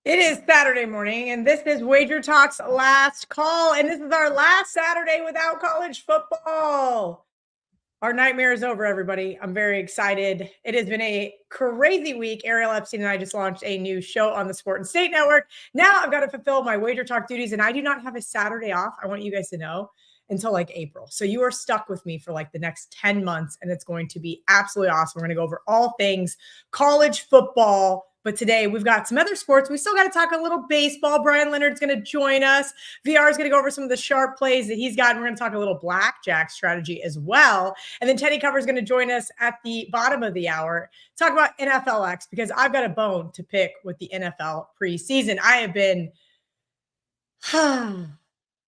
It is Saturday morning, and this is WagerTalk's last call, and this is our last Saturday without college football. Our nightmare is over, everybody. I'm very excited. It has been a crazy week. Ariel Epstein and I just launched a new show on the Sport and State Network. Now I've got to fulfill my WagerTalk duties, and I do not have a Saturday off. I want you guys to know until like April. So you are stuck with me for like the next 10 months, and it's going to be absolutely awesome. We're going to go over all things college football. But today we've got some other sports. We still got to talk a little baseball. Bryan Leonard's going to join us. VR is going to go over some of the sharp plays that he's got. And we're going to talk a little blackjack strategy as well. And then Teddy Cover is going to join us at the bottom of the hour. Talk about NFLX because I've got a bone to pick with the NFL preseason. I have been...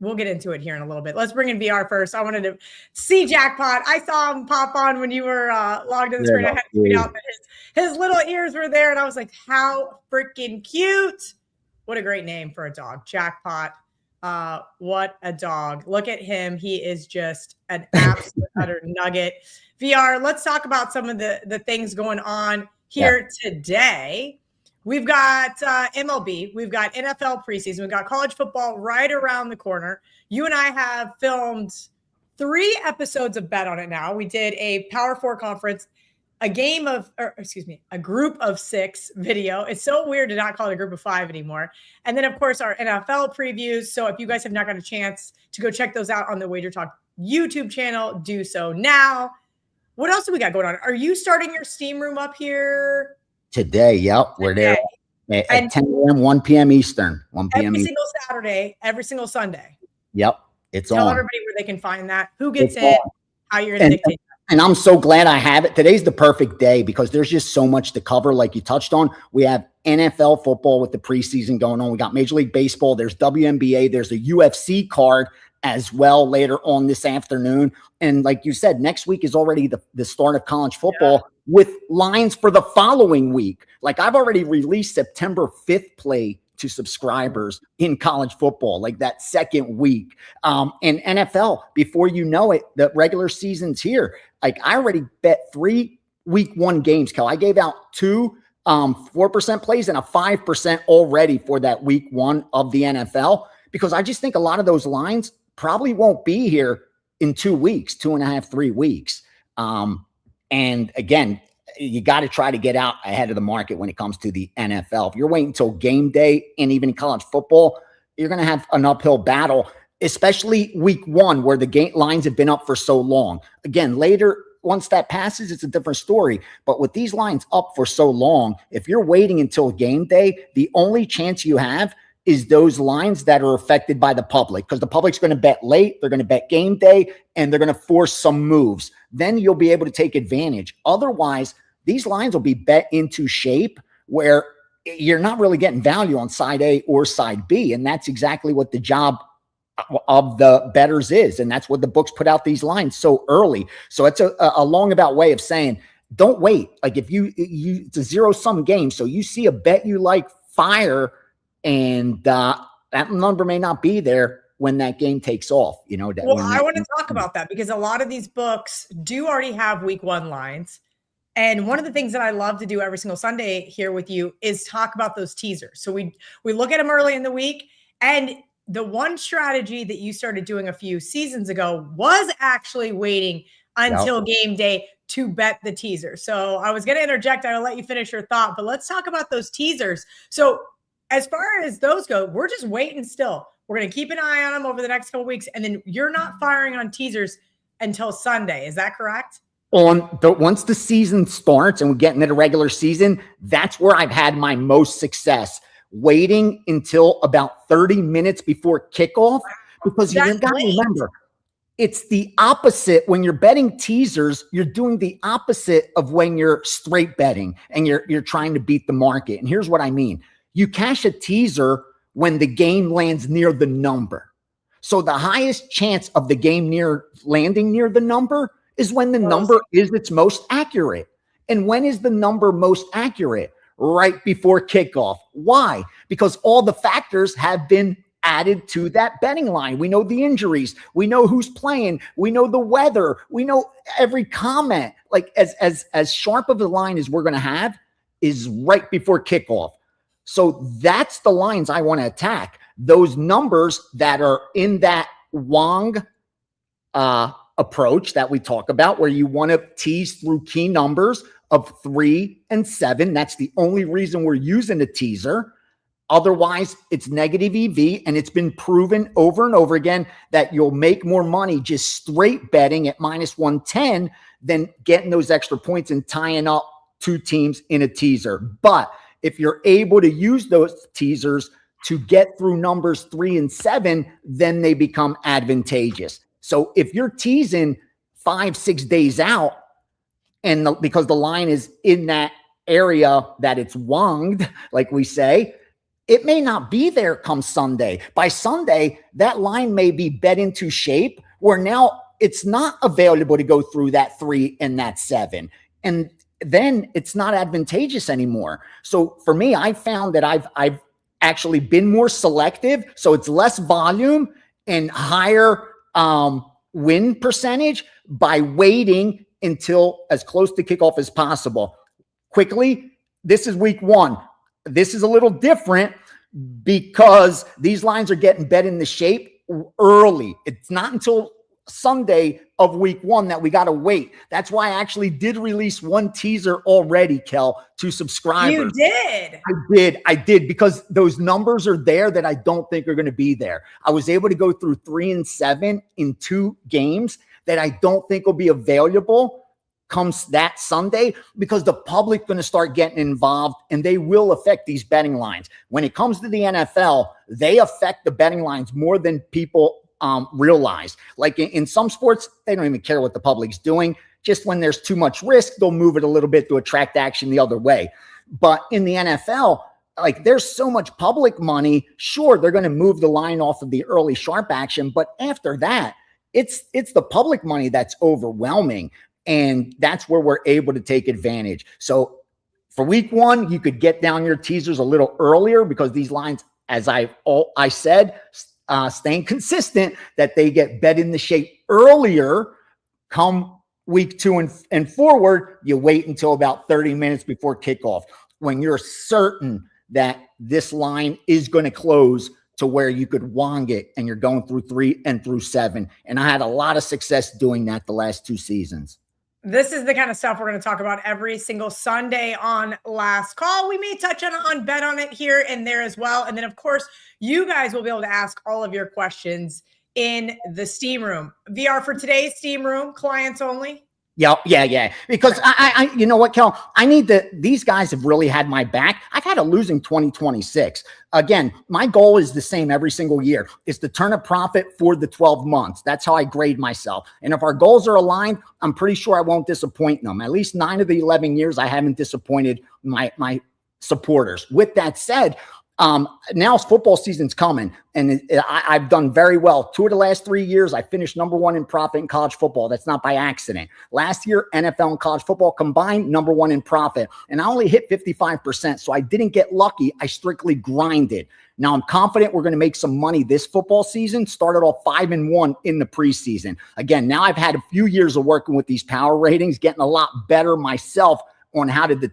We'll get into it here in a little bit. Let's bring in VR first. I wanted to see Jackpot. I saw him pop on when you were logged in the screen. I had to tweet out that his little ears were there, and I was like, how freaking cute. What a great name for a dog. Jackpot. What a dog. Look at him. He is just an absolute utter nugget. VR, let's talk about some of the things going on here today. We've got MLB. We've got NFL preseason. We've got college football right around the corner. You and I have filmed 3 episodes of Bet on It now. We did a Power 4 conference, a group of 6 video. It's so weird to not call it a group of 5 anymore. And then, of course, our NFL previews. So if you guys have not got a chance to go check those out on the WagerTalk YouTube channel, do so now. What else do we got going on? Are you starting your steam room up here? Today, yep. We're there at 10 a.m., 1 p.m. Eastern. 1 p.m. Every single Saturday, every single Sunday. Yep. It's Tell on. everybody where they can find that. Who gets in, how you're going to dictate that. And I'm so glad I have it. Today's the perfect day because there's just so much to cover like you touched on. We have NFL football with the preseason going on. We got Major League Baseball. There's WNBA. There's a UFC card as well later on this afternoon. And like you said, next week is already the start of college football with lines for the following week. Like I've already released September 5th play to subscribers in college football, like that second week. And NFL, before you know it, the regular season's here. Like I already bet 3 week 1 games, Kel. I gave out 2 4% plays and a 5% already for that week 1 of the NFL, because I just think a lot of those lines probably won't be here in 2 weeks, 2.5, 3 weeks. And again, you got to try to get out ahead of the market when it comes to the NFL. If you're waiting until game day and even college football, you're going to have an uphill battle, especially week 1 where the game lines have been up for so long. Again, later, once that passes, it's a different story. But with these lines up for so long, if you're waiting until game day, the only chance you have is those lines that are affected by the public, because the public's going to bet late, they're going to bet game day, and they're going to force some moves. Then you'll be able to take advantage. Otherwise, these lines will be bet into shape where you're not really getting value on side A or side B. And that's exactly what the job of the bettors is. And that's what the books put out these lines so early. So it's a long about way of saying, don't wait. Like if it's a zero-sum game. So you see a bet you like, fire, and that number may not be there when that game takes off. You know. Well, I want to talk about that because a lot of these books do already have week 1 lines. And one of the things that I love to do every single Sunday here with you is talk about those teasers. So we look at them early in the week. And the one strategy that you started doing a few seasons ago was actually waiting until game day to bet the teaser. So I was going to interject. I'll let you finish your thought, but let's talk about those teasers. So as far as those go, we're just waiting still. We're going to keep an eye on them over the next couple of weeks. And then you're not firing on teasers until Sunday. Is that correct? Once the season starts and we get into the regular season, that's where I've had my most success. Waiting until about 30 minutes before kickoff, because you got to remember, it's the opposite. When you're betting teasers, you're doing the opposite of when you're straight betting and you're trying to beat the market. And here's what I mean. You cash a teaser when the game lands near the number. So the highest chance of the game landing near the number is when the number is its most accurate. And when is the number most accurate? Right before kickoff. Why? Because all the factors have been added to that betting line. We know the injuries. We know who's playing. We know the weather. We know every comment. Like as sharp of a line as we're going to have is right before kickoff. So that's the lines I want to attack. Those numbers that are in that Wong approach that we talk about, where you want to tease through key numbers of 3 and 7. That's the only reason we're using a teaser. Otherwise, it's negative EV, and it's been proven over and over again that you'll make more money just straight betting at -110 than getting those extra points and tying up two teams in a teaser. But if you're able to use those teasers to get through numbers 3 and 7, then they become advantageous. So if you're teasing 5-6 days out, and because the line is in that area that it's wonged, like we say, it may not be there come Sunday. By Sunday, that line may be bet into shape where now it's not available to go through that 3 and that 7. And then it's not advantageous anymore. So for me, I found that I've actually been more selective. So it's less volume and higher win percentage by waiting until as close to kickoff as possible. Quickly, this is week 1. This is a little different because these lines are getting bet in the shape early. It's not until Sunday of week 1 that we got to wait. That's why I actually did release one teaser already, Kel, to subscribers. You did? I did because those numbers are there that I don't think are going to be there. I was able to go through 3 and 7 in 2 games that I don't think will be available comes that Sunday, because the public going to start getting involved and they will affect these betting lines. When it comes to the NFL, they affect the betting lines more than people realize. Like in some sports, they don't even care what the public's doing. Just when there's too much risk, they'll move it a little bit to attract action the other way. But in the NFL, like there's so much public money. Sure, they're going to move the line off of the early sharp action, but after that, it's the public money that's overwhelming. And that's where we're able to take advantage. So for week 1, you could get down your teasers a little earlier because these lines, as I said, staying consistent, that they get bet in the shape earlier. Come week 2 and forward, you wait until about 30 minutes before kickoff when you're certain that this line is going to close to where you could wong it and you're going through 3 and through 7. And I had a lot of success doing that the last 2 seasons. This is the kind of stuff we're going to talk about every single Sunday on Last Call. We may touch on bet on it here and there as well. And then, of course, you guys will be able to ask all of your questions in the Steam Room. VR for today's Steam Room, clients only. Yeah. Because I you know what, Kel? These guys have really had my back. I've had a losing 2026. Again, my goal is the same every single year, is to turn a profit for the 12 months. That's how I grade myself. And if our goals are aligned, I'm pretty sure I won't disappoint them. At least 9 of the 11 years, I haven't disappointed my supporters. With that said, now football season's coming, and I've done very well. 2 of the last 3 years, I finished number 1 in profit in college football. That's not by accident. Last year, NFL and college football combined, number 1 in profit, and I only hit 55%. So I didn't get lucky. I strictly grinded. Now I'm confident we're going to make some money this football season. Started off 5-1 in the preseason. Again, now I've had a few years of working with these power ratings, getting a lot better myself on how to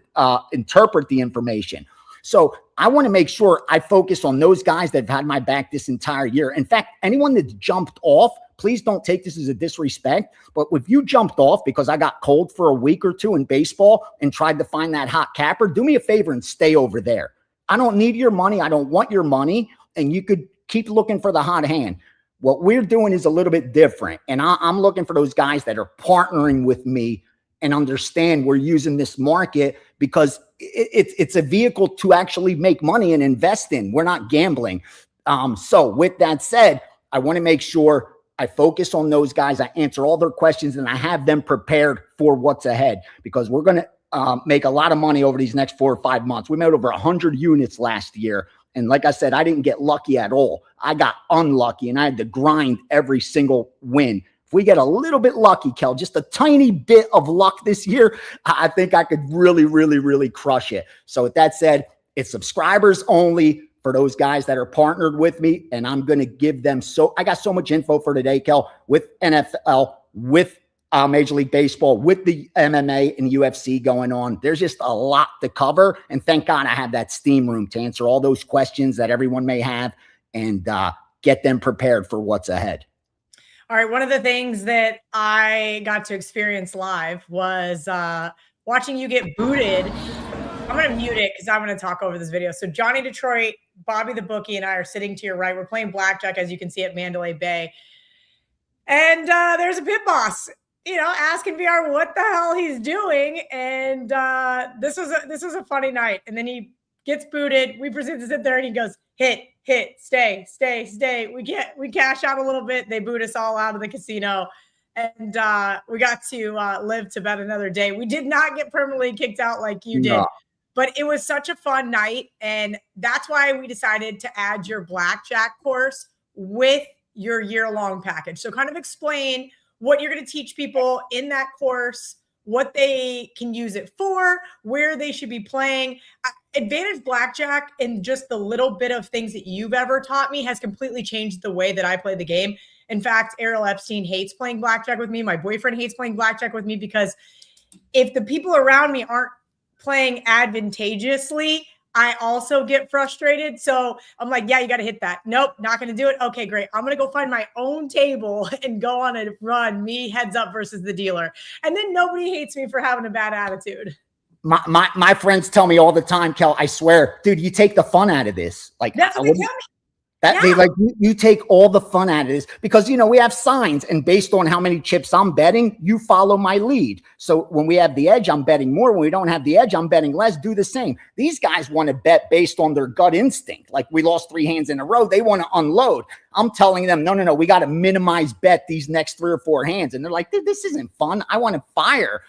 interpret the information. So I want to make sure I focus on those guys that have had my back this entire year. In fact, anyone that's jumped off, please don't take this as a disrespect. But if you jumped off because I got cold for a week or 2 in baseball and tried to find that hot capper, do me a favor and stay over there. I don't need your money. I don't want your money. And you could keep looking for the hot hand. What we're doing is a little bit different. And I'm looking for those guys that are partnering with me and understand we're using this market because it's a vehicle to actually make money and invest in. We're not gambling. So with that said, I want to make sure I focus on those guys. I answer all their questions and I have them prepared for what's ahead, because we're going to make a lot of money over these next 4 or 5 months. We made over 100 units last year. And like I said, I didn't get lucky at all. I got unlucky and I had to grind every single win. If we get a little bit lucky, Kel, just a tiny bit of luck this year, I think I could really, really, really crush it. So with that said, it's subscribers only for those guys that are partnered with me. And I'm going to give them I got so much info for today, Kel, with NFL, with Major League Baseball with the MMA and UFC going on. There's just a lot to cover. And thank God I have that steam room to answer all those questions that everyone may have and get them prepared for what's ahead. All right. One of the things that I got to experience live was watching you get booted. I'm going to mute it because I'm going to talk over this video. So Johnny Detroit, Bobby the Bookie, and I are sitting to your right. We're playing blackjack, as you can see, at Mandalay Bay. And there's a pit boss, asking VR what the hell he's doing. And this was a funny night. And then he gets booted. We proceed to sit there and he goes, hit, stay. We cash out a little bit. They boot us all out of the casino. And we got to live to bet another day. We did not get permanently kicked out like you did. But it was such a fun night. And that's why we decided to add your blackjack course with your year-long package. So kind of explain what you're going to teach people in that course, what they can use it for, where they should be playing. Advantage Blackjack and just the little bit of things that you've ever taught me has completely changed the way that I play the game. In fact, Errol Epstein hates playing blackjack with me. My boyfriend hates playing blackjack with me because if the people around me aren't playing advantageously, I also get frustrated. So I'm like, yeah, you got to hit that. Nope, not going to do it. Okay, great. I'm going to go find my own table and go on a run, me heads up versus the dealer. And then nobody hates me for having a bad attitude. My friends tell me all the time, Kel, I swear, dude, you take the fun out of this. Like, that's what they tell me. They like you take all the fun out of this because we have signs, and based on how many chips I'm betting, you follow my lead. So when we have the edge, I'm betting more. When we don't have the edge, I'm betting less. Do the same. These guys want to bet based on their gut instinct. Like we lost 3 hands in a row, they want to unload. I'm telling them, no, we got to minimize bet these next 3 or 4 hands, and they're like, dude, this isn't fun. I want to fire.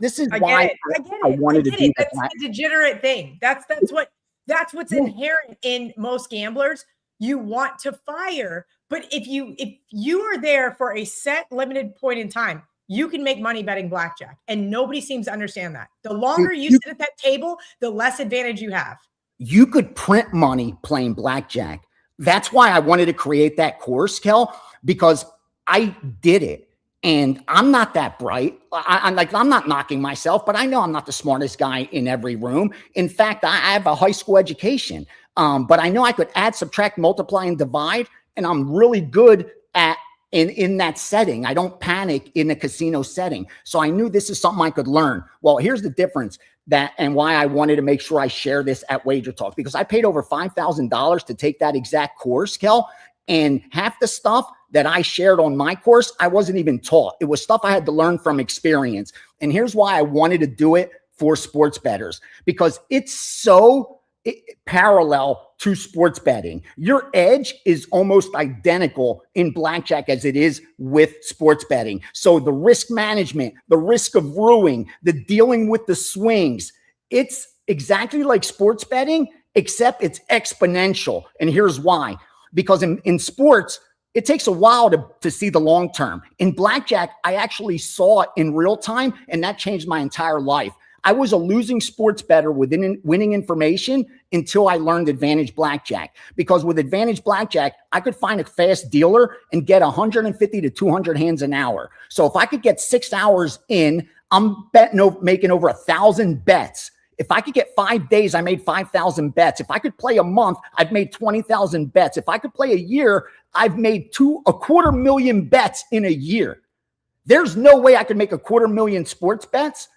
This is why I wanted to do that. That's a degenerate thing. That's what's inherent in most gamblers. You want to fire, but if you are there for a set limited point in time, you can make money betting blackjack, and nobody seems to understand that. The longer you sit at that table, the less advantage you have. You could print money playing blackjack. That's why I wanted to create that course, Kel, because I did it. And I'm not that bright. I'm not knocking myself, but I know I'm not the smartest guy in every room. In fact, I have a high school education. But I know I could add, subtract, multiply, and divide, and I'm really good at in that setting. I don't panic in a casino setting. So I knew this is something I could learn. Well, here's the difference and why I wanted to make sure I share this at WagerTalk, because I paid over $5,000 to take that exact course, Kel, and half the stuff that I shared on my course, I wasn't even taught. It was stuff I had to learn from experience. And here's why I wanted to do it for sports bettors, because it's so parallel to sports betting. Your edge is almost identical in blackjack as it is with sports betting. So the risk management, the risk of ruining, the dealing with the swings, it's exactly like sports betting, except it's exponential. And here's why. Because in sports, it takes a while to see the long term. In blackjack, I actually saw it in real time, and that changed my entire life. I was a losing sports bettor with winning information until I learned Advantage Blackjack. Because with Advantage Blackjack, I could find a fast dealer and get 150 to 200 hands an hour. So if I could get 6 hours in, I'm making over 1,000 bets. If I could get 5 days, I made 5,000 bets. If I could play a month, I've made 20,000 bets. If I could play a year, I've made 250,000 bets in a year. There's no way I could make 250,000 sports bets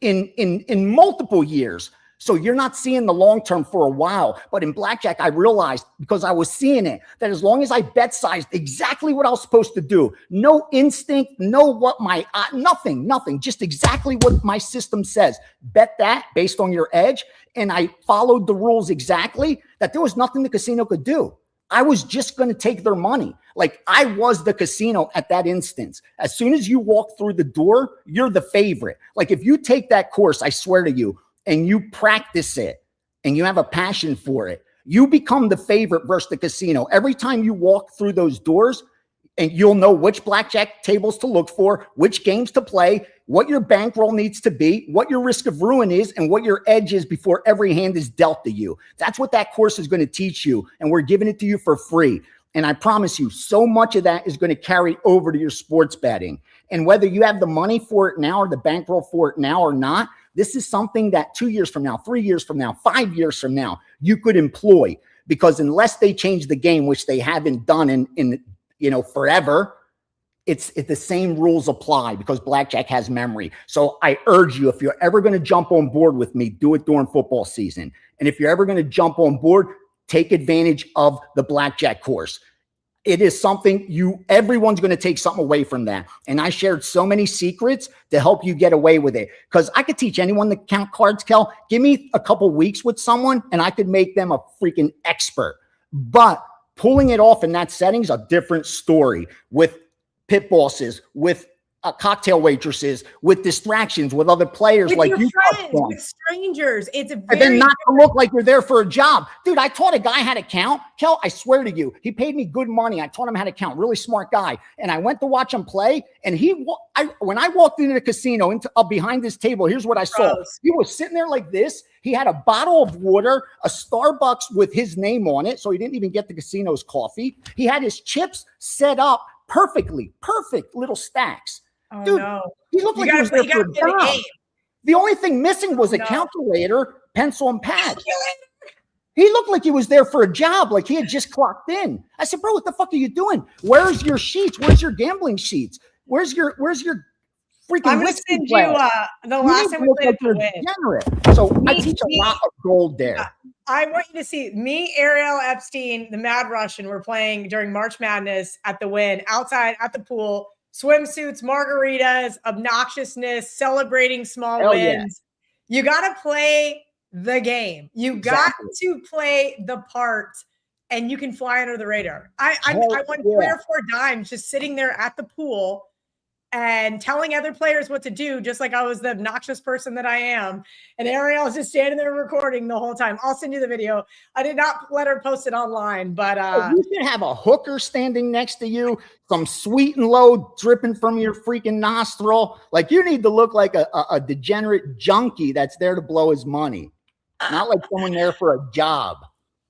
in multiple years. So you're not seeing the long term for a while. But in blackjack, I realized, because I was seeing it, that as long as I bet sized exactly what I was supposed to do, no instinct, nothing, just exactly what my system says. Bet that based on your edge. And I followed the rules exactly, that there was nothing the casino could do. I was just going to take their money. Like, I was the casino at that instance. As soon as you walk through the door, you're the favorite. Like, if you take that course, I swear to you, and you practice it and you have a passion for it, you become the favorite versus the casino. Every time you walk through those doors, and you'll know which blackjack tables to look for, which games to play, what your bankroll needs to be, what your risk of ruin is, and what your edge is before every hand is dealt to you. That's what that course is going to teach you, and we're giving it to you for free. And I promise you, so much of that is going to carry over to your sports betting. And whether you have the money for it now or the bankroll for it now or not, this is something that 2 years from now, 3 years from now, 5 years from now, you could employ. Because unless they change the game, which they haven't done in forever, it's the same rules apply because blackjack has memory. So I urge you, if you're ever going to jump on board with me, do it during football season. And if you're ever going to jump on board, take advantage of the blackjack course. It is something everyone's going to take something away from that. And I shared so many secrets to help you get away with it. Because I could teach anyone to count cards, Kel. Give me a couple weeks with someone and I could make them a freaking expert. But pulling it off in that setting is a different story with pit bosses, with cocktail waitresses, with distractions, with other players, with like you friends, with strangers. It's and then not to look like you're there for a job. Dude, I taught a guy how to count. Kel, I swear to you, he paid me good money. I taught him how to count. Really smart guy. And I went to watch him play. And when I walked into the casino, behind this table, here's what I saw. He was sitting there like this. He had a bottle of water, a Starbucks with his name on it, so he didn't even get the casino's coffee. He had his chips set up perfectly, perfect little stacks. Oh, dude, no. He looked like he was there for a job. The only thing missing was a calculator, pencil, and pad. He looked like he was there for a job, like he had just clocked in. I said, bro, what the fuck are you doing? Where's your sheets? Where's your gambling sheets? Where's your freaking I'm going to send you the last time we played the win. Degenerate. So I teach a lot of gold there. I want you to see me, Ariel Epstein, the Mad Russian, were playing during March Madness at the Win, outside at the pool. Swimsuits, margaritas, obnoxiousness, celebrating small wins. Yeah. You got to play the game. You got to play the part, and you can fly under the radar. I won 3 or 4 dimes just sitting there at the pool and telling other players what to do, just like I was the obnoxious person that I am. And Ariel is just standing there recording the whole time. I'll send you the video. I did not let her post it online, but you should have a hooker standing next to you, some sweet and low dripping from your freaking nostril. Like you need to look like a degenerate junkie that's there to blow his money, not like someone there for a job.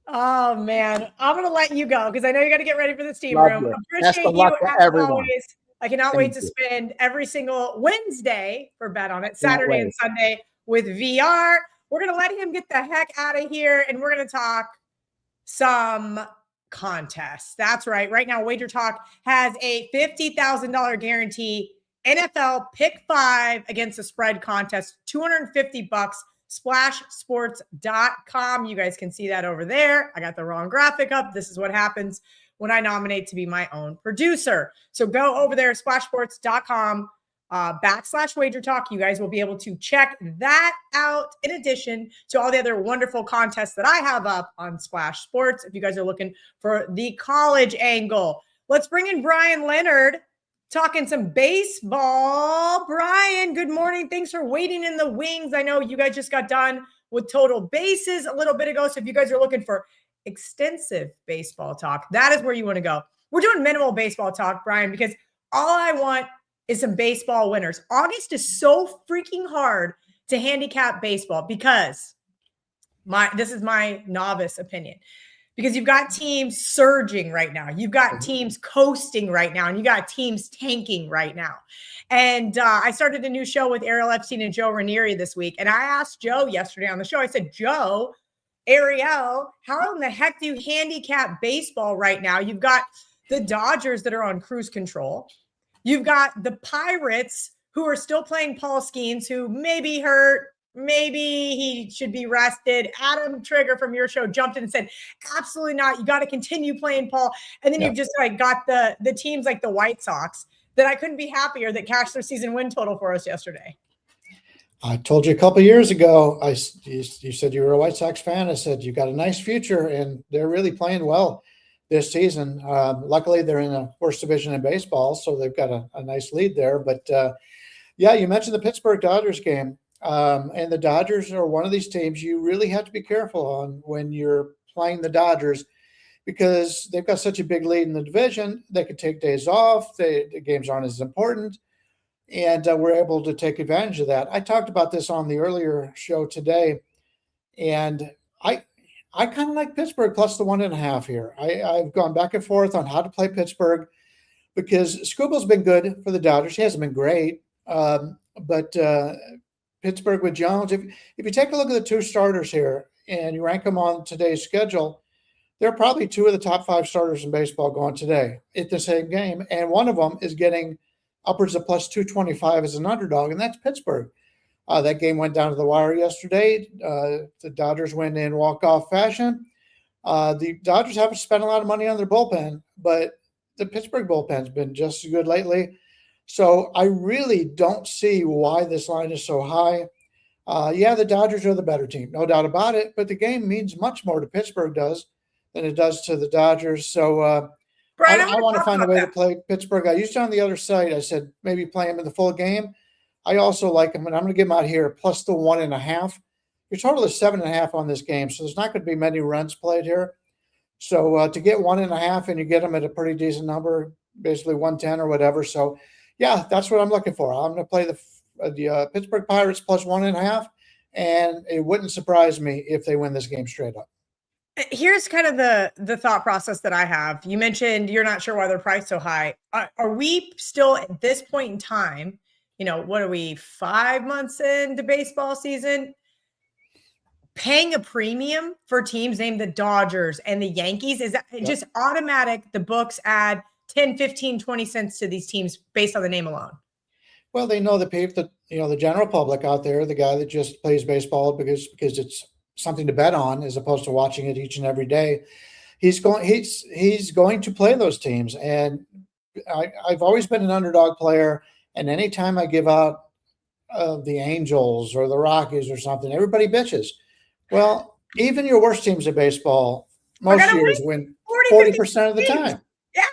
Oh man, I'm gonna let you go because I know you got to get ready for the steam room. Appreciate you as always. I cannot wait to spend every single Wednesday for Bet On It, Saturday and Sunday with VR. We're going to let him get the heck out of here, and we're going to talk some contests. That's right. Right now, WagerTalk has a $50,000 guarantee NFL Pick 5 against the spread contest, $250, splashsports.com. You guys can see that over there. I got the wrong graphic up. This is what happens when I nominate to be my own producer. So go over there, splashsports.com /WagerTalk. You guys will be able to check that out in addition to all the other wonderful contests that I have up on Splash Sports. If you guys are looking for the college angle, let's bring in Bryan Leonard talking some baseball. Bryan, good morning. Thanks for waiting in the wings. I know you guys just got done with Total Bases a little bit ago. So if you guys are looking for extensive baseball talk, that is where you want to go. We're doing minimal baseball talk, Bryan, because all I want is some baseball winners. August is so freaking hard to handicap baseball because this is my novice opinion, because you've got teams surging right now. You've got teams coasting right now, and you got teams tanking right now. And I started a new show with Ariel Epstein and Joe Ranieri this week. And I asked Joe yesterday on the show, I said, Joe, Ariel, how in the heck do you handicap baseball right now? You've got the Dodgers that are on cruise control. You've got the Pirates who are still playing Paul Skeens, who may be hurt. Maybe he should be rested. Adam Trigger from your show jumped in and said, absolutely not. You got to continue playing Paul. And then you've just got the teams like the White Sox that I couldn't be happier that cashed their season win total for us yesterday. I told you a couple of years ago, you said you were a White Sox fan. I said, you got a nice future, and they're really playing well this season. Luckily, they're in the worst division in baseball, so they've got a nice lead there. But, yeah, you mentioned the Pittsburgh Dodgers game, and the Dodgers are one of these teams you really have to be careful on when you're playing the Dodgers, because they've got such a big lead in the division. They could take days off. The games aren't as important. And we're able to take advantage of that. I talked about this on the earlier show today, and I kind of like Pittsburgh plus the 1.5 here. I've gone back and forth on how to play Pittsburgh, because Scooble's been good for the Dodgers. He hasn't been great. But Pittsburgh with Jones, if you take a look at the two starters here and you rank them on today's schedule, they're probably two of the top 5 starters in baseball going today at the same game. And one of them is getting upwards of plus 225 as an underdog, and that's Pittsburgh. That game went down to the wire yesterday. The Dodgers win in walk-off fashion. The Dodgers haven't spent a lot of money on their bullpen, but the Pittsburgh bullpen's been just as good lately. So I really don't see why this line is so high. Yeah, the Dodgers are the better team, no doubt about it, but the game means much more to Pittsburgh than it does to the Dodgers. So Bryan, I want to find a way to play Pittsburgh. I used it on the other side. I said maybe play him in the full game. I also like him, and I'm going to give him out here plus the 1.5. Your total is 7.5 on this game, so there's not going to be many runs played here. So to get 1.5 and you get them at a pretty decent number, basically 110 or whatever. So yeah, that's what I'm looking for. I'm going to play the Pittsburgh Pirates plus 1.5, and it wouldn't surprise me if they win this game straight up. Here's kind of the thought process that I have. You mentioned you're not sure why they're priced so high. Are we still at this point in time, what are we, 5 months into baseball season, paying a premium for teams named the Dodgers and the Yankees? Is that just automatic? The books add 10, 15, 20 cents to these teams based on the name alone. Well, they know the general public out there, the guy that just plays baseball because it's something to bet on as opposed to watching it each and every day. He's going to play those teams. And I've always been an underdog player. And anytime I give out the Angels or the Rockies or something, everybody bitches. Well, even your worst teams in baseball most years win 40% of the time. Yeah.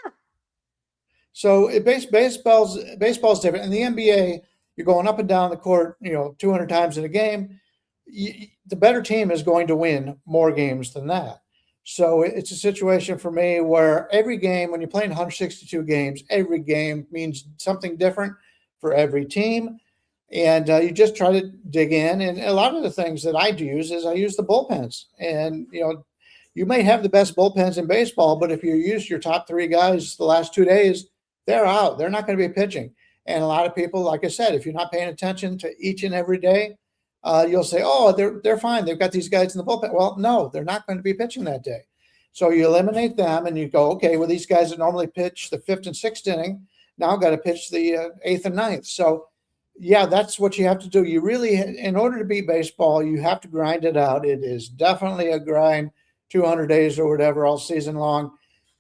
So baseball's different. In the NBA, you're going up and down the court, 200 times in a game. The better team is going to win more games than that. So it's a situation for me where every game, when you're playing 162 games, every game means something different for every team. And you just try to dig in. And a lot of the things that I use is I use the bullpens. And, you may have the best bullpens in baseball, but if you use your top 3 guys the last 2 days, they're out. They're not going to be pitching. And a lot of people, like I said, if you're not paying attention to each and every day, you'll say, oh, they're fine. They've got these guys in the bullpen. Well, no, they're not going to be pitching that day. So you eliminate them and you go, okay, well, these guys that normally pitch the 5th and 6th inning now got to pitch the 8th and 9th. So, yeah, that's what you have to do. You really, in order to beat baseball, you have to grind it out. It is definitely a grind, 200 days or whatever, all season long.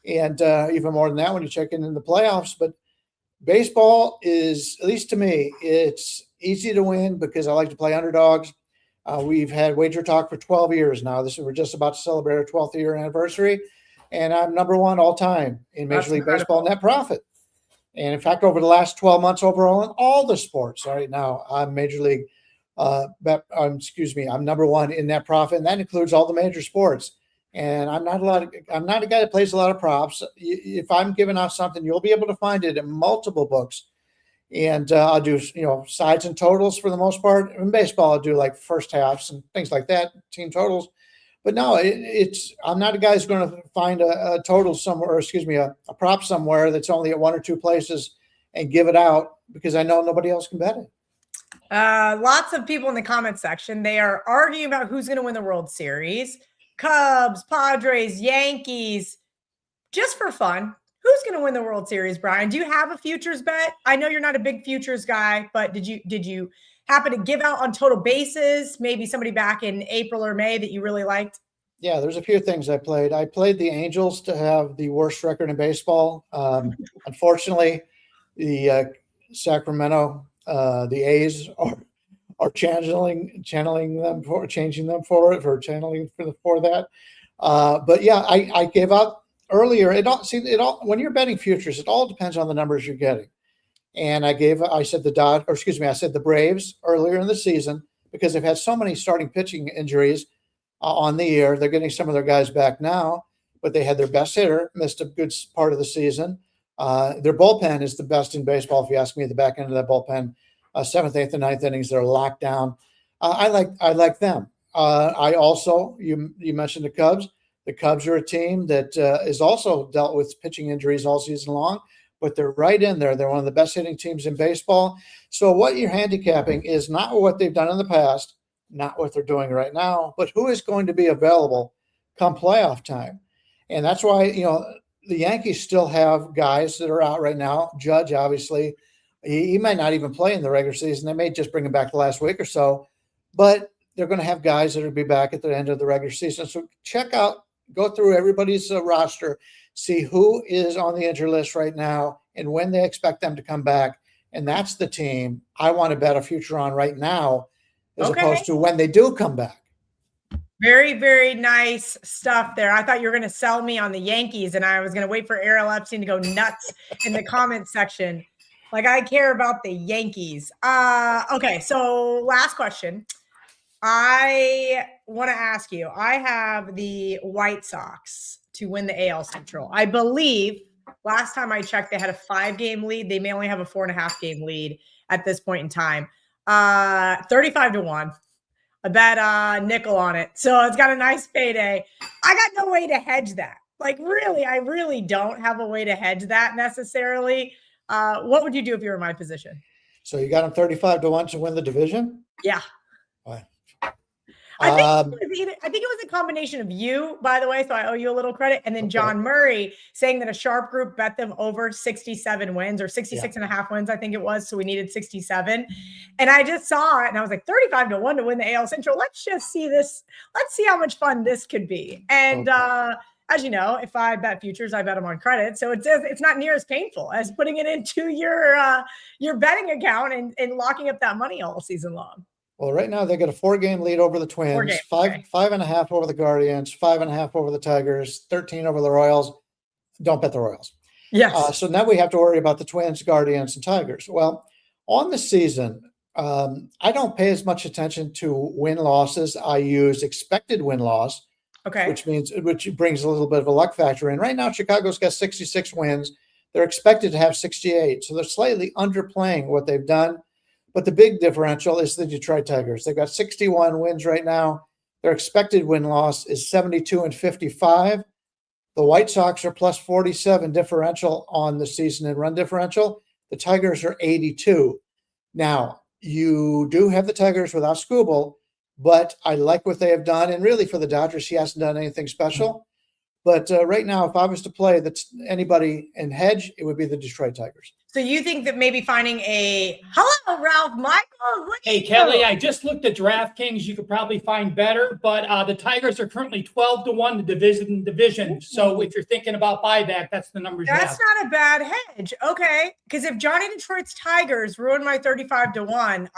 And even more than that when you check in the playoffs. But baseball is, at least to me, it's easy to win because I like to play underdogs. We've had WagerTalk for 12 years now. We're just about to celebrate our 12th year anniversary. And I'm number 1 all time in Major League Baseball net profit. And in fact, over the last 12 months overall in all the sports right now, I'm I'm number 1 in net profit. And that includes all the major sports. And I'm not a guy that plays a lot of props. If I'm giving out something, you'll be able to find it in multiple books. And I'll do, sides and totals for the most part. In baseball, I'll do like first halves and things like that, team totals. But no, I'm not a guy who's going to find a total somewhere, or a prop somewhere that's only at 1 or 2 places and give it out because I know nobody else can bet it. Lots of people in the comment section, they are arguing about who's going to win the World Series. Cubs, Padres, Yankees, just for fun. Who's going to win the World Series, Bryan? Do you have a futures bet? I know you're not a big futures guy, but did you happen to give out on total bases, maybe somebody back in April or May that you really liked? Yeah, there's a few things I played. I played the Angels to have the worst record in baseball. Unfortunately, the Sacramento, the A's are channeling them for that. But yeah, I gave out earlier. When you're betting futures, it all depends on the numbers you're getting. And I said the Braves earlier in the season because they've had so many starting pitching injuries on the year. They're getting some of their guys back now, but they had their best hitter missed a good part of the season. Their bullpen is the best in baseball, if you ask me. At the back end of that bullpen, 7th, 8th, and 9th innings, they're locked down. I like them. I also, you mentioned the Cubs. The Cubs are a team that is also dealt with pitching injuries all season long, but they're right in there. They're one of the best hitting teams in baseball. So what you're handicapping is not what they've done in the past, not what they're doing right now, but who is going to be available come playoff time. And that's why, the Yankees still have guys that are out right now. Judge, obviously, he might not even play in the regular season. They may just bring him back the last week or so, but they're going to have guys that will be back at the end of the regular season. So go through everybody's roster, see who is on the injury list right now and when they expect them to come back. And that's the team I want to bet a future on right now, as opposed to when they do come back. Very, very nice stuff there. I thought you were going to sell me on the Yankees, and I was going to wait for Errol Epstein to go nuts in the comments section. Like, I care about the Yankees. Okay, so last question. I want to ask you, I have the White Sox to win the AL Central. I believe last time I checked, they had a 5-game lead. They may only have a 4.5-game lead at this point in time. 35-1. I bet nickel on it. So it's got a nice payday. I got no way to hedge that. Like, really, I really don't have a way to hedge that necessarily. What would you do if you were in my position? So you got them 35-1 to win the division? Yeah. Right. I think it was a combination of you, by the way, so I owe you a little credit, and then John Murray saying that a sharp group bet them over 67 wins or 66 and a half wins, I think it was. So we needed 67. And I just saw it and I was like, 35-1 to win the AL Central. Let's just see this. Let's see how much fun this could be. And as you know, if I bet futures, I bet them on credit. So it's not near as painful as putting it into your betting account and locking up that money all season long. Well, right now they got a 4-game lead over the Twins, 5.5 over the Guardians, 5.5 over the Tigers, 13 over the Royals. Don't bet the Royals. Yes. So now we have to worry about the Twins, Guardians, and Tigers. Well, on the season, I don't pay as much attention to win-losses. I use expected win-loss, which brings a little bit of a luck factor in. Right now, Chicago's got 66 wins. They're expected to have 68, so they're slightly underplaying what they've done. But the big differential is the Detroit Tigers. They've got 61 wins right now. Their expected win-loss is 72-55. The White Sox are plus 47 differential on the season in run differential. The Tigers are 82. Now, you do have the Tigers without Skubal, but I like what they have done. And really for the Dodgers, he hasn't done anything special. But right now, if I was to play anybody in hedge, it would be the Detroit Tigers. So you think that maybe finding hello, Ralph Michaels. Hey, Kelly, I just looked at DraftKings. You could probably find better, but the Tigers are currently 12-1 the division. So if you're thinking about buyback, that's the numbers you have. That's not a bad hedge. Okay. Because if Johnny Detroit's Tigers ruined my 35-1,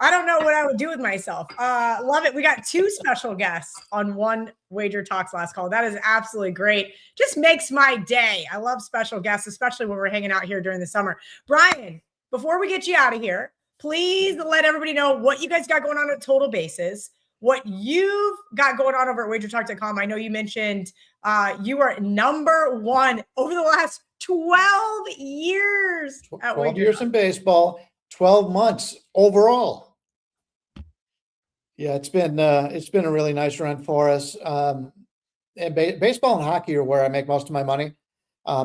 I don't know what I would do with myself. Love it. We got 2 special guests on one WagerTalk's last call. That is absolutely great. Just makes my day. I love special guests, especially when we're hanging out here during the summer. Bryan, before we get you out of here, please let everybody know what you guys got going on at Total Bases, what you've got going on over at WagerTalk.com. I know you mentioned you are number 1 over the last 12 years. 12 years in baseball. 12 months overall. Yeah, it's been a really nice run for us. And baseball and hockey are where I make most of my money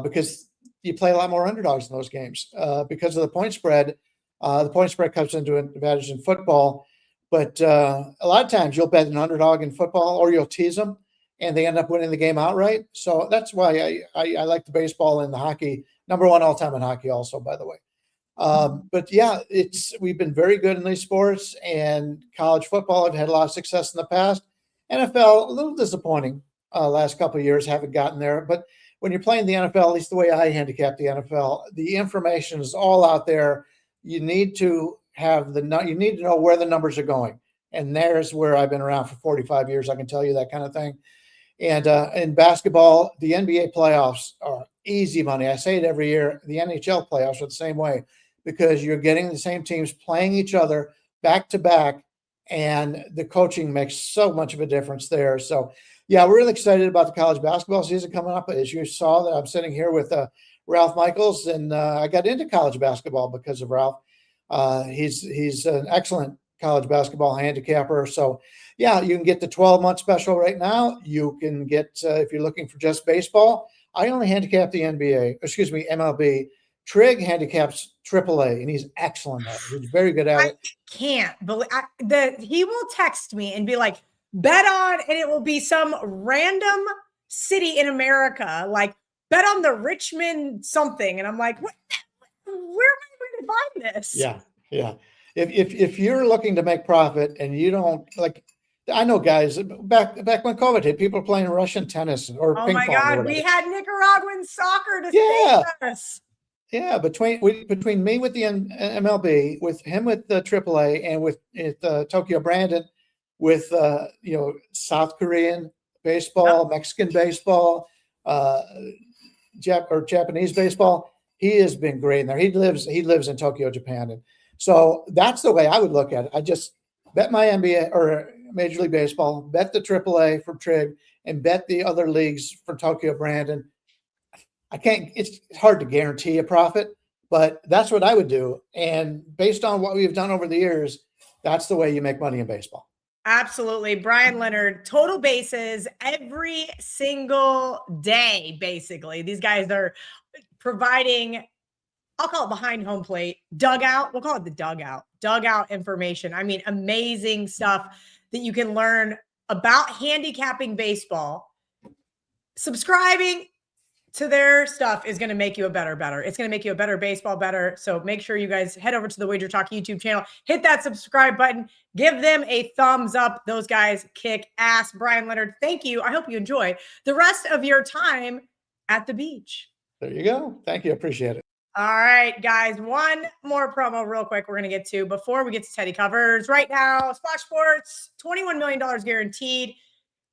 because you play a lot more underdogs in those games because of the point spread. The point spread comes into an advantage in football, but a lot of times you'll bet an underdog in football or you'll tease them and they end up winning the game outright. So that's why I like the baseball and the hockey. Number 1 all time in hockey also, by the way. But yeah, we've been very good in these sports, and college football have had a lot of success in the past. NFL, a little disappointing last couple of years, haven't gotten there. But when you're playing the NFL, at least the way I handicap the NFL, the information is all out there. You need to know where the numbers are going. And there's where I've been around for 45 years. I can tell you that kind of thing. And in basketball, the NBA playoffs are easy money. I say it every year. The NHL playoffs are the same way, because you're getting the same teams playing each other back to back, and the coaching makes so much of a difference there. So, yeah, we're really excited about the college basketball season coming up. As you saw, that I'm sitting here with Ralph Michaels, and I got into college basketball because of Ralph. He's an excellent college basketball handicapper. So, yeah, you can get the 12-month special right now. You can get, if you're looking for just baseball, I only handicap the MLB. Trig handicaps AAA, and he's excellent at it. He's very good at it. I can't believe that he will text me and be like, bet on, and it will be some random city in America, like bet on the Richmond something. And I'm like, what? Where am I going to find this? Yeah. If you're looking to make profit and you don't like, I know guys back when COVID hit, people were playing Russian tennis or ping pong. Oh my God, we had Nicaraguan soccer to save us. Yeah, between me with the MLB, with him with the AAA, and with Tokyo Brandon with South Korean baseball, Mexican baseball, Japanese baseball. He has been great in there. He lives in Tokyo, Japan, and so that's the way I would look at it. I just bet my NBA or Major League Baseball, bet the AAA from Trig, and bet the other leagues from Tokyo Brandon. It's hard to guarantee a profit, but that's what I would do. And based on what we've done over the years, that's the way you make money in baseball. Absolutely. Bryan Leonard, total bases every single day, basically. These guys are providing, I'll call it behind home plate, dugout. We'll call it the dugout information. I mean, amazing stuff that you can learn about handicapping baseball. Subscribing to their stuff is going to make you a better. It's going to make you a better baseball better. So make sure you guys head over to the WagerTalk YouTube channel, hit that subscribe button, give them a thumbs up. Those guys kick ass. Bryan Leonard, thank you. I hope you enjoy the rest of your time at the beach. There you go. Thank you. Appreciate it. All right, guys, one more promo real quick we're going to get to before we get to Teddy Covers. Right now, Splash Sports, $21 million guaranteed.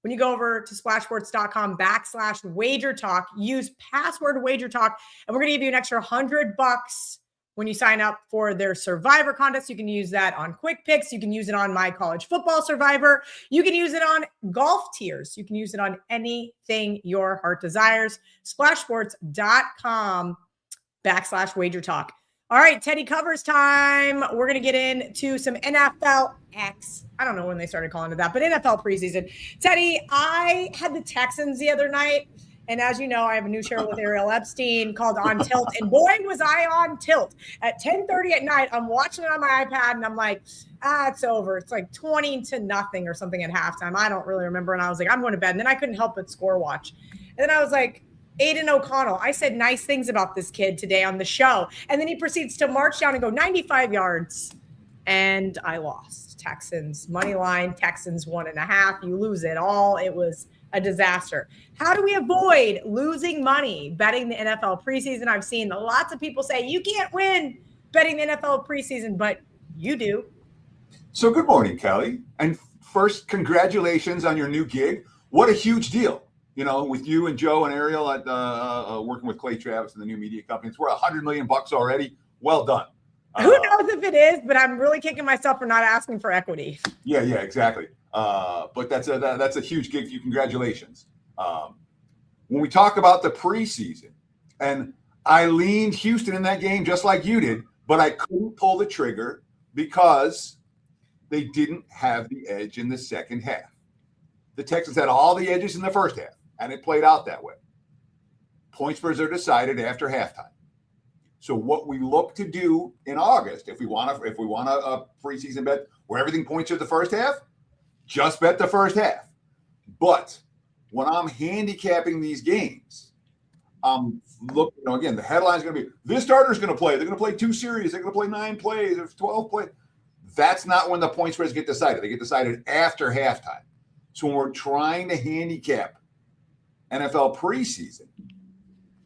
When you go over to splashsports.com/WagerTalk, use password WagerTalk, and we're going to give you an extra $100 when you sign up for their Survivor contest. You can use that on Quick Picks. You can use it on My College Football Survivor. You can use it on golf tiers. You can use it on anything your heart desires. Splashsports.com/WagerTalk. All right, Teddy Covers time. We're going to get into some NFLX. I don't know when they started calling it that, but NFL preseason. Teddy, I had the Texans the other night, and as you know, I have a new show with Ariel Epstein called On Tilt, and boy, was I on tilt. At 10:30 at night, I'm watching it on my iPad, and I'm like, it's over. It's like 20-0 or something at halftime. I don't really remember, and I was like, I'm going to bed, and then I couldn't help but score watch. And then I was like, Aiden O'Connell, I said nice things about this kid today on the show. And then he proceeds to march down and go 95 yards. And I lost. Texans money line, Texans 1.5. You lose it all. It was a disaster. How do we avoid losing money betting the NFL preseason? I've seen lots of people say you can't win betting the NFL preseason, but you do. So good morning, Kelly. And first, congratulations on your new gig. What a huge deal. You know, with you and Joe and Ariel at working with Clay Travis and the new media company, it's worth $100 million already. Well done. Who knows if it is, but I'm really kicking myself for not asking for equity. Yeah, exactly. But that's a huge gig for you. Congratulations. When we talk about the preseason, and I leaned Houston in that game just like you did, but I couldn't pull the trigger because they didn't have the edge in the second half. The Texans had all the edges in the first half, and it played out that way. Point spreads are decided after halftime. So what we look to do in August, if we want a preseason bet where everything points to the first half, just bet the first half. But when I'm handicapping these games, again, the headline's going to be this starter's going to play. They're going to play 2 series. They're going to play 9 plays or 12 plays. That's not when the point spreads get decided. They get decided after halftime. So when we're trying to handicap NFL preseason,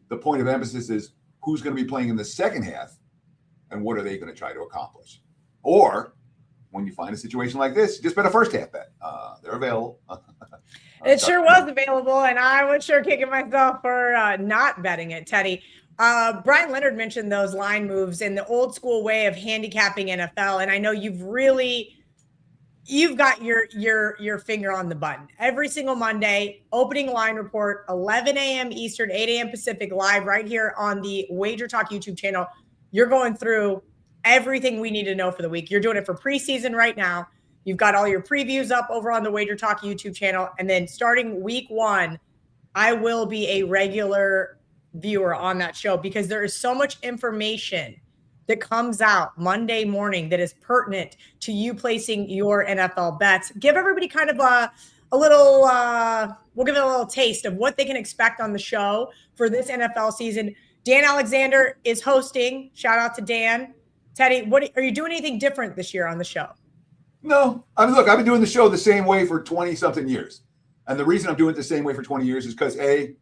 the point of emphasis is who's going to be playing in the second half and what are they going to try to accomplish. Or when you find a situation like this, just bet a first half bet. They're available. It sure was available, and I was sure kicking myself for not betting it, Teddy. Bryan Leonard mentioned those line moves in the old school way of handicapping NFL, and I know you've got your finger on the button. Every single Monday, opening line report, 11 a.m. Eastern, 8 a.m. Pacific, live right here on the WagerTalk YouTube channel. You're going through everything we need to know for the week. You're doing it for preseason right now. You've got all your previews up over on the WagerTalk YouTube channel. And then starting week 1, I will be a regular viewer on that show because there is so much information that comes out Monday morning that is pertinent to you placing your NFL bets. Give everybody kind of a little, we'll give it a little taste of what they can expect on the show for this NFL season. Dan Alexander is hosting. Shout out to Dan. Teddy, what are you doing anything different this year on the show? No. I mean, look, I've been doing the show the same way for 20-something years. And the reason I'm doing it the same way for 20 years is because, A,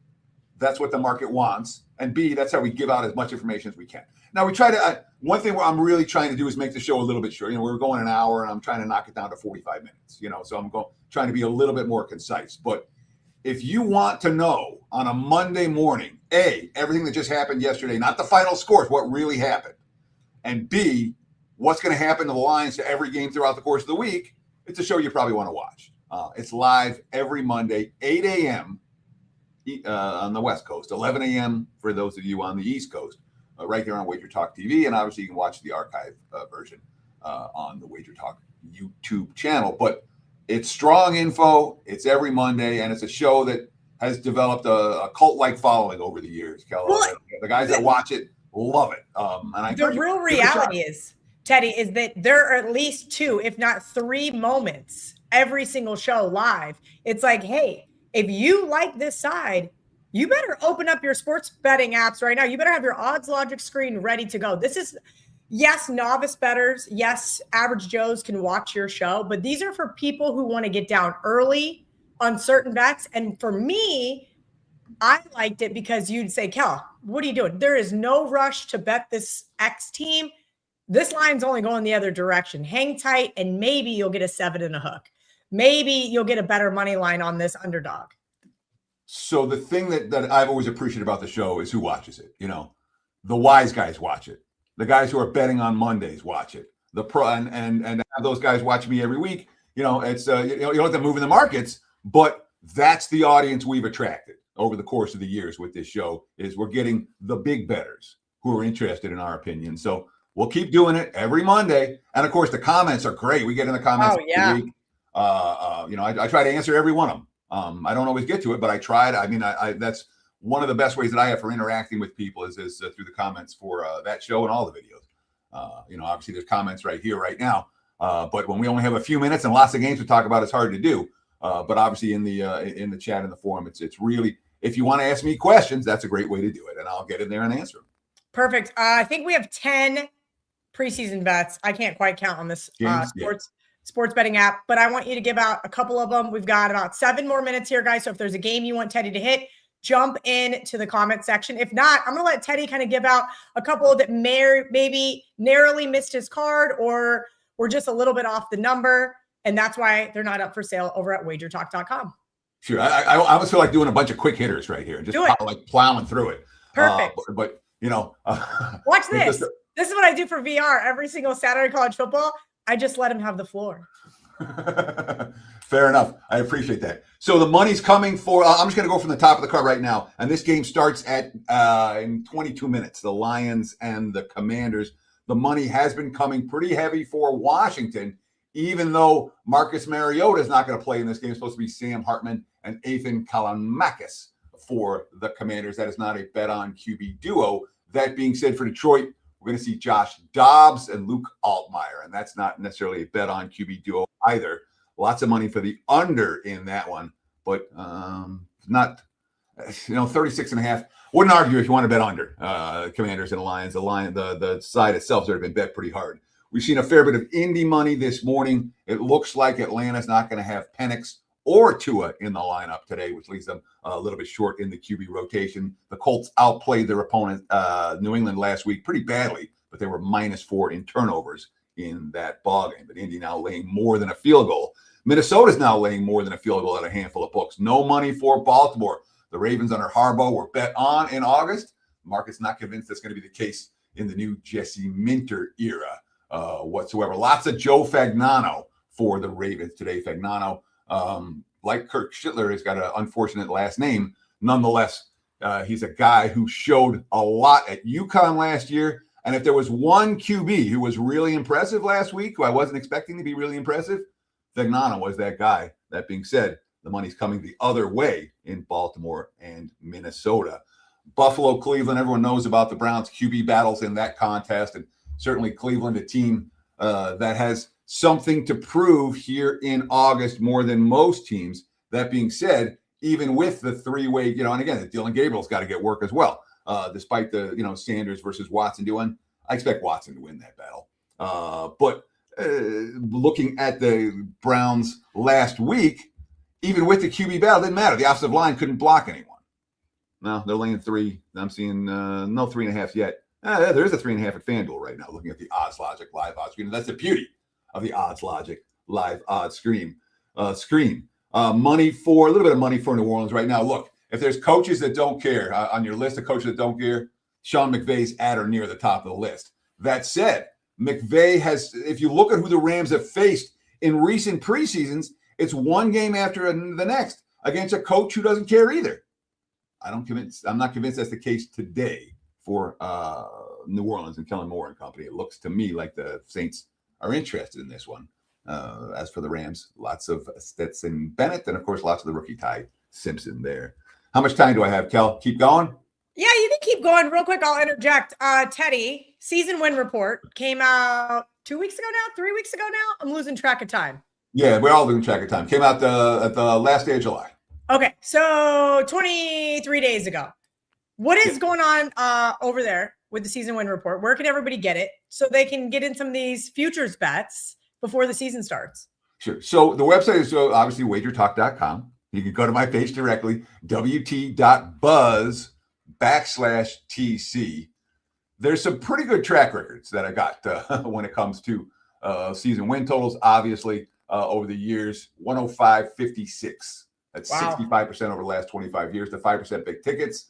that's what the market wants. And B, that's how we give out as much information as we can. Now, we try to one thing I'm really trying to do is make the show a little bit short. We're going an hour, and I'm trying to knock it down to 45 minutes, so I'm trying to be a little bit more concise. But if you want to know on a Monday morning, A, everything that just happened yesterday, not the final scores, what really happened, and B, what's going to happen to the lines to every game throughout the course of the week, it's a show you probably want to watch. It's live every Monday, 8 a.m. On the West Coast, 11 a.m. for those of you on the East Coast, right here on WagerTalk TV. And obviously you can watch the archive version on the WagerTalk YouTube channel. But it's strong info. It's every Monday, and it's a show that has developed a cult-like following over the years, Kelly. Well, the guys that watch it love it. And the real reality is, Teddy, is that there are at least 2, if not 3 moments every single show live. It's like, hey, if you like this side, you better open up your sports betting apps right now. You better have your odds logic screen ready to go. This is, yes, novice bettors. Yes, average Joes can watch your show, but these are for people who want to get down early on certain bets. And for me, I liked it because you'd say, Kel, what are you doing? There is no rush to bet this X team. This line's only going the other direction. Hang tight, and maybe you'll get a 7 and a hook. Maybe you'll get a better money line on this underdog. So the thing that I've always appreciated about the show is who watches it. The wise guys watch it. The guys who are betting on Mondays watch it. The pro and have those guys watch me every week. It's you don't have to move in the markets, but that's the audience we've attracted over the course of the years with this show. Is we're getting the big bettors who are interested in our opinion. So we'll keep doing it every Monday. And of course, the comments are great. We get in the comments every week. I try to answer every one of them. I don't always get to it, but I tried. I mean, that's one of the best ways that I have for interacting with people is through the comments for that show and all the videos. Obviously there's comments right here, right now. But when we only have a few minutes and lots of games to talk about, it's hard to do. But obviously in the chat, in the forum, it's really, if you want to ask me questions, that's a great way to do it. And I'll get in there and answer them. Perfect. I think we have 10 preseason bets. I can't quite count on this sports betting app, but I want you to give out a couple of them. We've got about 7 more minutes here, guys. So if there's a game you want Teddy to hit, jump in to the comment section. If not, I'm going to let Teddy kind of give out a couple that maybe narrowly missed his card or were just a little bit off the number. And that's why they're not up for sale over at WagerTalk.com. Sure. I almost feel like doing a bunch of quick hitters right here and just like plowing through it. Perfect. But watch this. This is what I do for VR every single Saturday college football. I just let him have the floor. Fair enough. I appreciate that. So the money's coming for, I'm just going to go from the top of the card right now. And this game starts at in 22 minutes, the Lions and the Commanders. The money has been coming pretty heavy for Washington, even though Marcus Mariota is not going to play in this game. It's supposed to be Sam Hartman and Ethan Kalamakis for the Commanders. That is not a bet on QB duo. That being said, for Detroit, we're going to see Josh Dobbs and Luke Altmaier, and that's not necessarily a bet on QB duo either. Lots of money for the under in that one, but not, 36.5. Wouldn't argue if you want to bet under Commanders and Lions. The side itself has already been bet pretty hard. We've seen a fair bit of Indy money this morning. It looks like Atlanta's not going to have Penix or Tua in the lineup today, which leaves them a little bit short in the QB rotation. The Colts outplayed their opponent, New England, last week pretty badly, but they were -4 in turnovers in that ballgame. But Indy now laying more than a field goal. Minnesota's now laying more than a field goal at a handful of books. No money for Baltimore. The Ravens under Harbaugh were bet on in August. The market's not convinced that's going to be the case in the new Jesse Minter era whatsoever. Lots of Joe Fagnano for the Ravens today. Fagnano, like Kirk Schlittler, has got an unfortunate last name. Nonetheless, he's a guy who showed a lot at UConn last year. And if there was one QB who was really impressive last week, who I wasn't expecting to be really impressive, Fagnano was that guy. That being said, the money's coming the other way in Baltimore and Minnesota. Buffalo, Cleveland, everyone knows about the Browns QB battles in that contest, and certainly Cleveland, a team that has something to prove here in August more than most teams. That being said, even with the three-way, and again, Dylan Gabriel's got to get work as well. Despite the, Sanders versus Watson doing, I expect Watson to win that battle. But looking at the Browns last week, even with the QB battle, didn't matter. The offensive line couldn't block anyone. No, they're laying 3. I'm seeing no 3.5 yet. There is a 3.5 at FanDuel right now, looking at the Odds Logic live odds screen. That's the beauty of the Odds Logic live odds screen. Money for a little bit of money for New Orleans right now. Look, if there's coaches that don't care on your list of coaches that don't care, Sean McVay's at or near the top of the list. That said, McVay has, if you look at who the Rams have faced in recent preseasons, it's one game after the next against a coach who doesn't care either. I'm not convinced that's the case today for New Orleans and Kellen Moore and company. It looks to me like the Saints are interested in this one. As for the Rams, lots of Stetson Bennett and, of course, lots of the rookie Ty Simpson there. How much time do I have, Kel? Keep going? Yeah, you can keep going. Real quick, I'll interject. Teddy, season win report came out 2 weeks ago now, 3 weeks ago now. I'm losing track of time. Yeah, we're all losing track of time. Came out at the last day of July. Okay, so 23 days ago. What is going on over there with the season win report? Where can everybody get it so they can get in some of these futures bets before the season starts? Sure. So the website is obviously WagerTalk.com. You can go to my page directly, wt.buzz/TC. There's some pretty good track records that I got when it comes to season win totals, obviously, over the years. 105.56. That's 65% over the last 25 years. The 5% big tickets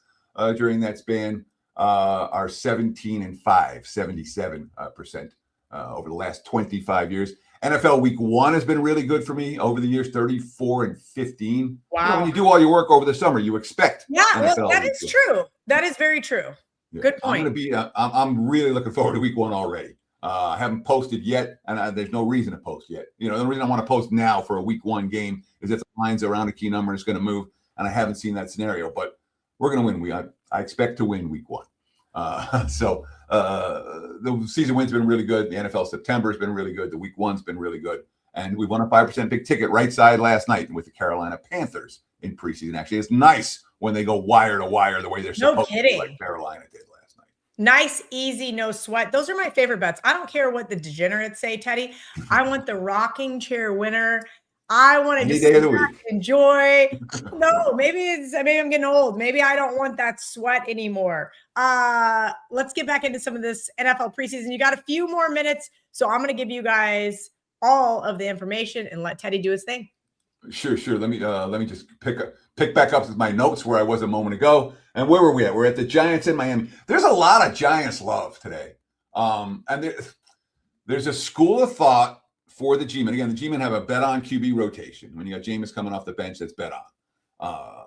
during that span are 17-5, 77% over the last 25 years. NFL Week 1 has been really good for me over the years, 34-15. Wow. When you do all your work over the summer, you expect. Yeah, well, that is true. That is very true. Yeah. Good point. I'm really looking forward to Week 1 already. I haven't posted yet, and there's no reason to post yet. The reason I want to post now for a Week 1 game is if the line's around a key number, it's going to move, and I haven't seen that scenario. But we're going to win. I expect to win Week 1. So the season win's been really good. The NFL September has been really good. The Week 1's been really good. And we won a 5% big ticket right side last night with the Carolina Panthers in preseason. Actually, it's nice when they go wire to wire the way they're supposed to, like Carolina did last night. Nice, easy, no sweat. Those are my favorite bets. I don't care what the degenerates say, Teddy. I want the rocking chair winner. I want to just enjoy. No, maybe I'm getting old. Maybe I don't want that sweat anymore. Let's get back into some of this NFL preseason. You got a few more minutes, so I'm going to give you guys all of the information and let Teddy do his thing. Sure. Let me just pick back up with my notes where I was a moment ago. And where were we at? We're at the Giants in Miami. There's a lot of Giants love today. And there's a school of thought for the G-Men. Again, the G-Men have a bet on QB rotation. When you got Jameis coming off the bench, that's bet on.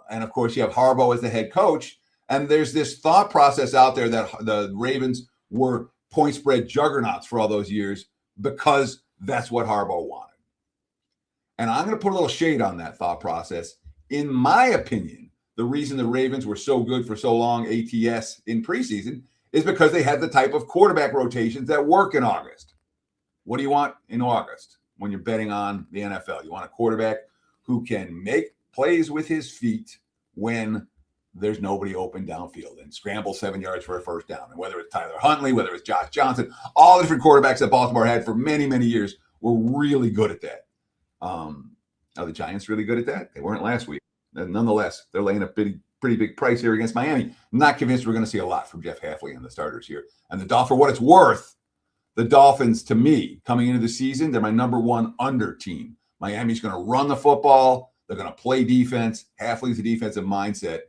And of course, you have Harbaugh as the head coach. And there's this thought process out there that the Ravens were point spread juggernauts for all those years because that's what Harbaugh wanted. And I'm going to put a little shade on that thought process. In my opinion, the reason the Ravens were so good for so long, ATS, in preseason, is because they had the type of quarterback rotations that work in August. What do you want in August when you're betting on the NFL? You want a quarterback who can make plays with his feet when there's nobody open downfield and scramble 7 yards for a first down. And whether it's Tyler Huntley, whether it's Josh Johnson, all the different quarterbacks that Baltimore had for many, many years were really good at that. Are the Giants really good at that? They weren't last week. And nonetheless, they're laying a pretty big price here against Miami. I'm not convinced we're going to see a lot from Jeff Hafley and the starters here. And the Dolphins, for what it's worth, the Dolphins, to me, coming into the season, they're my number one under team. Miami's going to run the football. They're going to play defense. Hafley's a defensive mindset.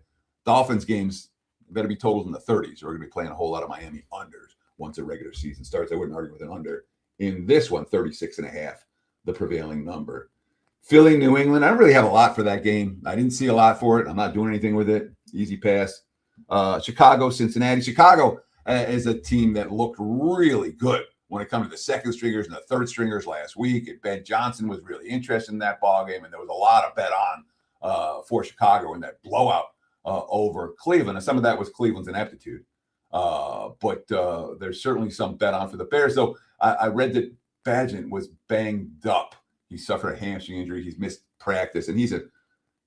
Dolphins games better be totals in the 30s. We're going to be playing a whole lot of Miami unders once the regular season starts. I wouldn't argue with an under. In this one, 36.5, the prevailing number. Philly, New England, I don't really have a lot for that game. I didn't see a lot for it. I'm not doing anything with it. Easy pass. Chicago, Cincinnati. Chicago is a team that looked really good when it comes to the second stringers and the third stringers last week. And Ben Johnson was really interested in that ball game, and there was a lot of bet for Chicago in that blowout over Cleveland. And some of that was Cleveland's ineptitude. But there's certainly some bet on for the Bears. Though I read that Bagent was banged up. He suffered a hamstring injury. He's missed practice, and he's a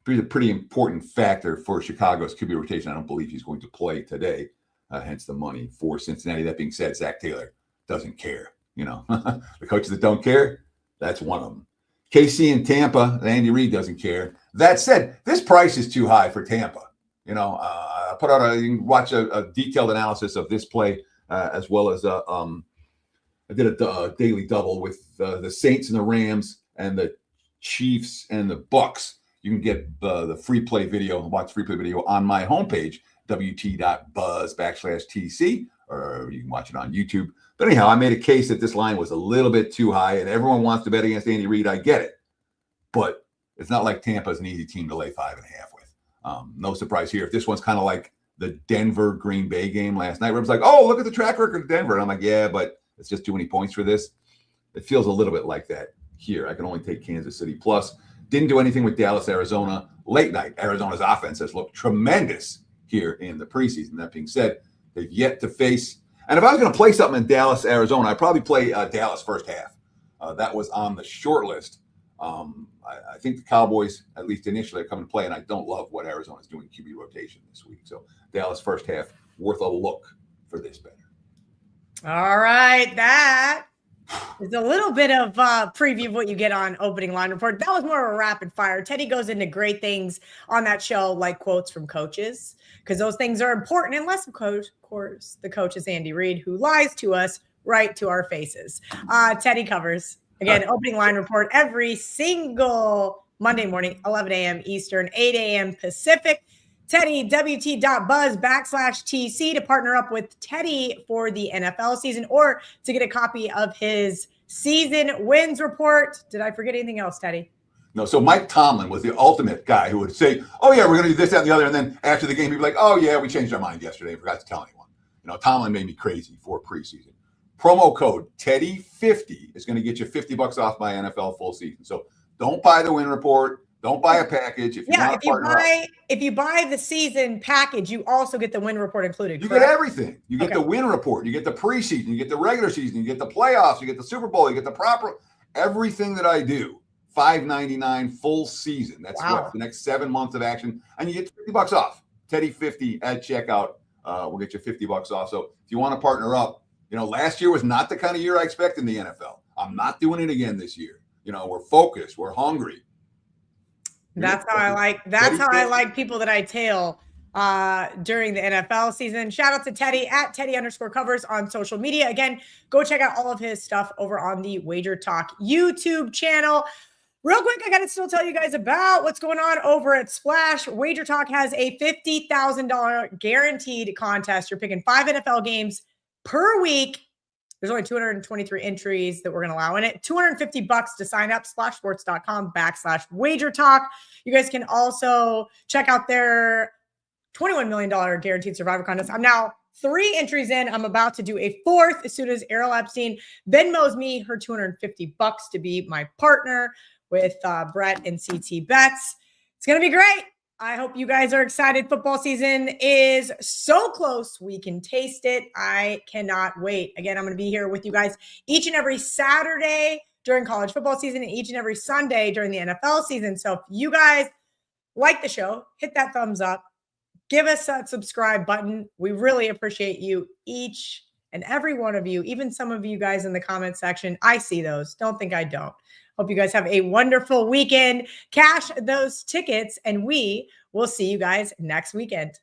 pretty important factor for Chicago's QB rotation. I don't believe he's going to play today, hence the money for Cincinnati. That being said, Zach Taylor doesn't care. The coaches that don't care, that's one of them. KC and Tampa, Andy Reid doesn't care. That said, this price is too high for Tampa. I put out you can watch a detailed analysis of this play as well as I did a daily double with the Saints and the Rams and the Chiefs and the Bucks. You can get the free play video, watch free play video on my homepage, wt.buzz/TC, or you can watch it on YouTube. But anyhow, I made a case that this line was a little bit too high, and everyone wants to bet against Andy Reid. I get it. But it's not like Tampa's an easy team to lay 5.5 with. No surprise here. If this one's kind of like the Denver-Green Bay game last night, where it was like, oh, look at the track record of Denver. And I'm like, yeah, but it's just too many points for this. It feels a little bit like that here. I can only take Kansas City plus. Didn't do anything with Dallas, Arizona. Late night, Arizona's offense has looked tremendous here in the preseason. That being said, they've yet to face. And if I was going to play something in Dallas, Arizona, I'd probably play Dallas first half. That was on the short list. I think the Cowboys, at least initially, are coming to play, and I don't love what Arizona's doing QB rotation this week. So Dallas first half, worth a look for this better. All right, that is a little bit of preview of what you get on Opening Line Report. That was more of a rapid fire. Teddy goes into great things on that show, like quotes from coaches, because those things are important, unless, of course, the coach is Andy Reid, who lies to us right to our faces. Teddy covers, again, Opening Line Report every single Monday morning, 11 a.m. Eastern, 8 a.m. Pacific. Teddy, WT.buzz/TC to partner up with Teddy for the NFL season or to get a copy of his season wins report. Did I forget anything else, Teddy? No, so Mike Tomlin was the ultimate guy who would say, oh, yeah, we're going to do this, that, and the other. And then after the game, he'd be like, oh, yeah, we changed our mind yesterday and forgot to tell anyone. Tomlin made me crazy for preseason. Promo code Teddy50 is going to get you $50 off my NFL full season. So don't buy the win report. Don't buy a package. If you buy the season package, you also get the win report included. You get everything. You get the win report. You get the preseason. You get the regular season. You get the playoffs. You get the Super Bowl. You get the proper everything that I do. $5.99 full season. That's what the next 7 months of action, and you get $50 off. Teddy50 at checkout. We'll get you $50 off. So if you want to partner up, last year was not the kind of year I expect in the NFL. I'm not doing it again this year. We're focused. We're hungry. That's how I like. That's how I like people that I tail during the NFL season. Shout out to Teddy at Teddy_covers on social media. Again, go check out all of his stuff over on the WagerTalk YouTube channel. Real quick, I got to still tell you guys about what's going on over at Splash. WagerTalk has a $50,000 guaranteed contest. You're picking 5 NFL games per week. There's only 223 entries that we're going to allow in it. $250 to sign up, splashsports.com/WagerTalk. You guys can also check out their $21 million guaranteed survivor contest. I'm now 3 entries in. I'm about to do a 4th as soon as Errol Epstein Venmos me her $250 to be my partner with Brett and CT Bets. It's going to be great. I hope you guys are excited. Football season is so close. We can taste it. I cannot wait. Again, I'm going to be here with you guys each and every Saturday during college football season and each and every Sunday during the NFL season. So if you guys like the show, hit that thumbs up. Give us that subscribe button. We really appreciate you, each and every one of you, even some of you guys in the comment section. I see those. Don't think I don't. Hope you guys have a wonderful weekend. Cash those tickets, and we will see you guys next weekend.